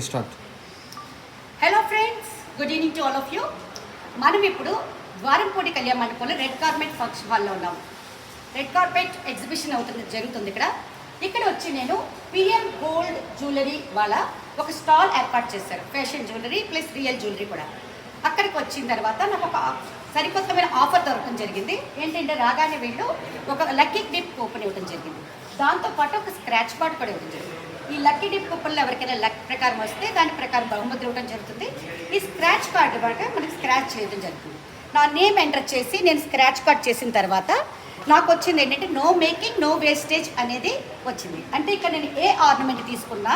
Start. Hello friends, good evening to all of you. మనం ఇప్పుడు ద్వారంపూడి కళ్యాణ మండపంలో రెడ్ కార్పెట్ ఫంక్షన్ హాల్లో ఉన్నాం. రెడ్ కార్పెట్ ఎగ్జిబిషన్ జరుగుతుంది ఇక్కడ వచ్చి నేను పిఎం గోల్డ్ జ్యువెలరీ వాళ్ళ ఒక స్టాల్ ఏర్పాటు చేశారు. Fashion jewellery plus real jewellery కూడా. అక్కడికి వచ్చిన తర్వాత నాకు ఒక సరికొత్తమైన ఆఫర్ దొరకడం జరిగింది. ఏంటంటే రాగానే వీళ్ళు ఒక లక్కీ డిప్ కూపన్ ఇవ్వడం జరిగింది. దాంతోపాటు ఒక స్క్రాచ్ కార్డ్ కూడా ఇవ్వడం జరిగింది. ఈ లక్కీ డిప్ కూపన్లో ఎవరికైనా లక్ ప్రకారం వస్తే దాని ప్రకారం బహుమతి ఇవ్వడం జరుగుతుంది. ఈ స్క్రాచ్ కార్డు వరకు మనకి స్క్రాచ్ చేయడం జరుగుతుంది. నా నేమ్ ఎంటర్ చేసి నేను స్క్రాచ్ కార్డ్ చేసిన తర్వాత నాకు వచ్చింది ఏంటంటే నో మేకింగ్ నో వేస్టేజ్ అనేది వచ్చింది. అంటే ఇక్కడ నేను ఏ ఆర్నమెంట్ తీసుకున్నా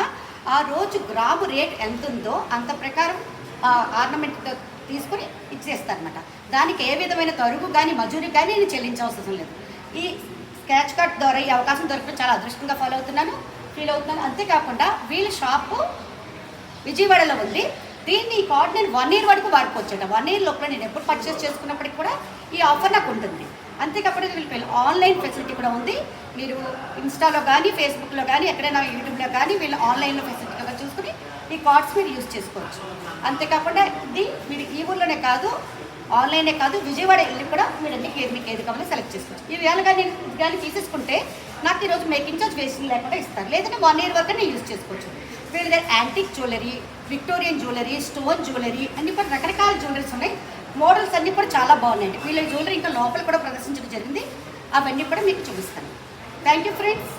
ఆ రోజు గ్రాము రేట్ ఎంత ఉందో అంత ప్రకారం ఆర్నమెంట్ తీసుకొని ఇచ్చేస్తారనమాట. దానికి ఏ విధమైన తరుగు కానీ మజూరీ కానీ నేను చెల్లించవసరం లేదు. ఈ స్క్రాచ్ కార్డ్ ద్వారా ఈ అవకాశం దొరకడం చాలా అదృష్టంగా ఫీల్ అవుతున్నాను. అంతేకాకుండా వీళ్ళ షాపు విజయవాడలో ఉంది. దీన్ని ఈ కార్డ్ నేను 1 year వరకు వాడుకోవచ్చట. 1 year లోపల నేను ఎప్పుడు పర్చేస్ చేసుకున్నప్పటికి కూడా ఈ ఆఫర్ నాకు ఉంటుంది. అంతేకాకుండా వీళ్ళు ఆన్లైన్ ఫెసిలిటీ కూడా ఉంది. మీరు ఇన్స్టాలో కానీ ఫేస్బుక్లో కానీ ఎక్కడైనా యూట్యూబ్లో కానీ వీళ్ళు ఆన్లైన్లో ఫెసిలిటీగా చూసుకుని ఈ కార్డ్స్ మీరు యూజ్ చేసుకోవచ్చు. అంతేకాకుండా ఇది మీరు ఈ ఊర్లోనే కాదు, ఆన్లైనే కాదు, విజయవాడ వెళ్ళి కూడా మీరు మీకు ఏది కావాలో సెలెక్ట్ చేసుకోవచ్చు. ఈ వేళ కానీ కానీ తీసేసుకుంటే నాకు ఈరోజు మేకింగ్ చార్జ్ వేస్ట్ లేకుండా ఇస్తారు. లేదంటే 1 year వరకు నేను యూజ్ చేసుకోవచ్చు. వీళ్ళ దగ్గర antique jewellery, Victorian jewellery, stone jewellery అన్ని కూడా రకరకాల జ్యువెలరీస్ ఉన్నాయి. మోడల్స్ అన్నీ కూడా చాలా బాగున్నాయండి. వీళ్ళ జ్యువెలరీ ఇంకా లోపల కూడా ప్రదర్శించడం జరిగింది. అవన్నీ కూడా మీకు చూపిస్తాను. Thank you friends.